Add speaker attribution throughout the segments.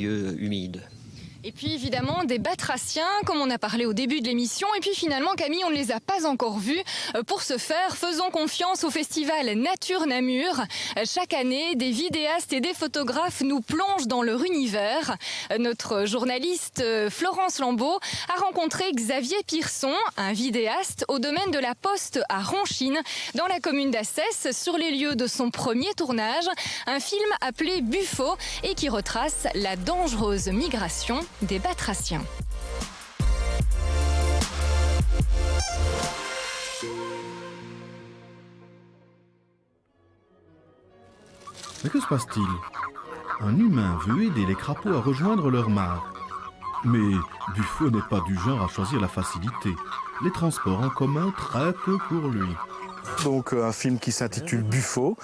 Speaker 1: Lieux humides.
Speaker 2: Et puis évidemment des batraciens, comme on a parlé au début de l'émission. Et puis finalement, Camille, on ne les a pas encore vus. Pour ce faire, faisons confiance au festival Nature Namur. Chaque année, des vidéastes et des photographes nous plongent dans leur univers. Notre journaliste Florence Lambeau a rencontré Xavier Pierson, un vidéaste au domaine de la Poste à Ronchine, dans la commune d'Assès, sur les lieux de son premier tournage. Un film appelé Buffo et qui retrace la dangereuse migration des batraciens.
Speaker 3: Mais que se passe-t-il? Un humain veut aider les crapauds à rejoindre leur mare. Mais Buffo n'est pas du genre à choisir la facilité. Les transports en commun, très peu pour lui.
Speaker 4: Donc un film qui s'intitule Buffo,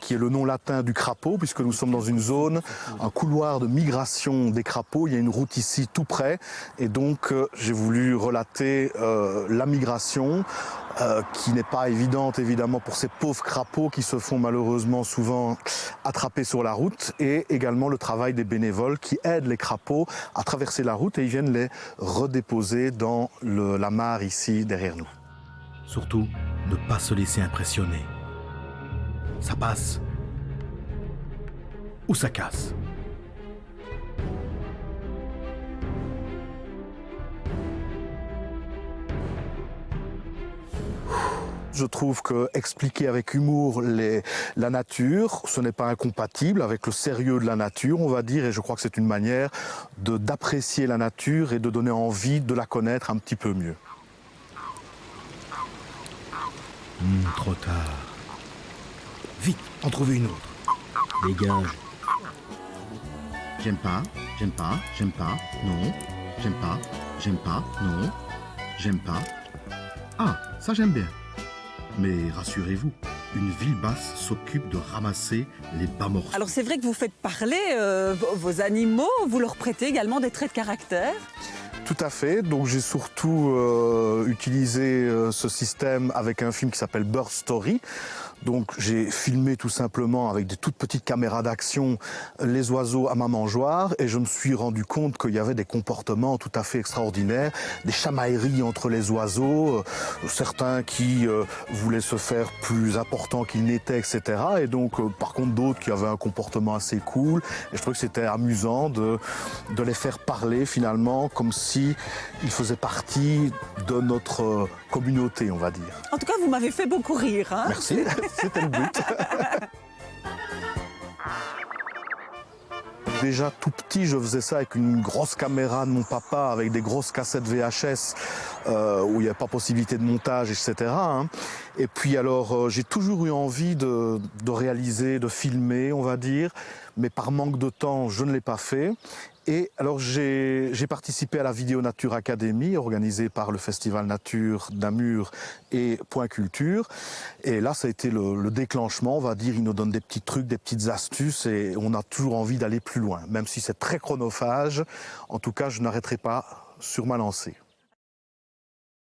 Speaker 4: qui est le nom latin du crapaud, puisque nous sommes dans une zone, un couloir de migration des crapauds. Il y a une route ici tout près, et donc j'ai voulu relater la migration, qui n'est pas évidente évidemment pour ces pauvres crapauds qui se font malheureusement souvent attraper sur la route, et également le travail des bénévoles qui aident les crapauds à traverser la route et ils viennent les redéposer dans la mare ici derrière nous.
Speaker 3: Surtout, ne pas se laisser impressionner. Ça passe. Ou ça casse.
Speaker 4: Je trouve que expliquer avec humour la nature, ce n'est pas incompatible avec le sérieux de la nature, on va dire, et je crois que c'est une manière d'apprécier la nature et de donner envie de la connaître un petit peu mieux.
Speaker 3: Trop tard. Vite, en trouver une autre.
Speaker 1: Dégage.
Speaker 5: J'aime pas, j'aime pas, j'aime pas, non. J'aime pas, non. J'aime pas. Ah, ça j'aime bien. Mais rassurez-vous, une ville basse s'occupe de ramasser les bas morceaux.
Speaker 6: Alors c'est vrai que vous faites parler vos animaux, vous leur prêtez également des traits de caractère?
Speaker 4: Tout à fait, donc j'ai surtout utilisé ce système avec un film qui s'appelle Bird Story. Donc j'ai filmé tout simplement avec des toutes petites caméras d'action les oiseaux à ma mangeoire et je me suis rendu compte qu'il y avait des comportements tout à fait extraordinaires, des chamailleries entre les oiseaux, certains qui voulaient se faire plus importants qu'ils n'étaient, etc. Et donc par contre d'autres qui avaient un comportement assez cool. Et je trouvais que c'était amusant de les faire parler finalement comme si ils faisaient partie de notre communauté, on va dire.
Speaker 6: En tout cas, vous m'avez fait beaucoup rire. Hein?
Speaker 4: Merci, c'était le but. Déjà tout petit, je faisais ça avec une grosse caméra de mon papa, avec des grosses cassettes VHS où il n'y avait pas possibilité de montage, etc. Hein. Et puis alors, j'ai toujours eu envie de réaliser, de filmer, on va dire, mais par manque de temps, je ne l'ai pas fait. Et alors j'ai participé à la Vidéo Nature Academy organisée par le Festival Nature Namur et Point Culture. Et là ça a été le déclenchement, on va dire, ils nous donnent des petits trucs, des petites astuces et on a toujours envie d'aller plus loin. Même si c'est très chronophage, en tout cas je n'arrêterai pas sur ma lancée.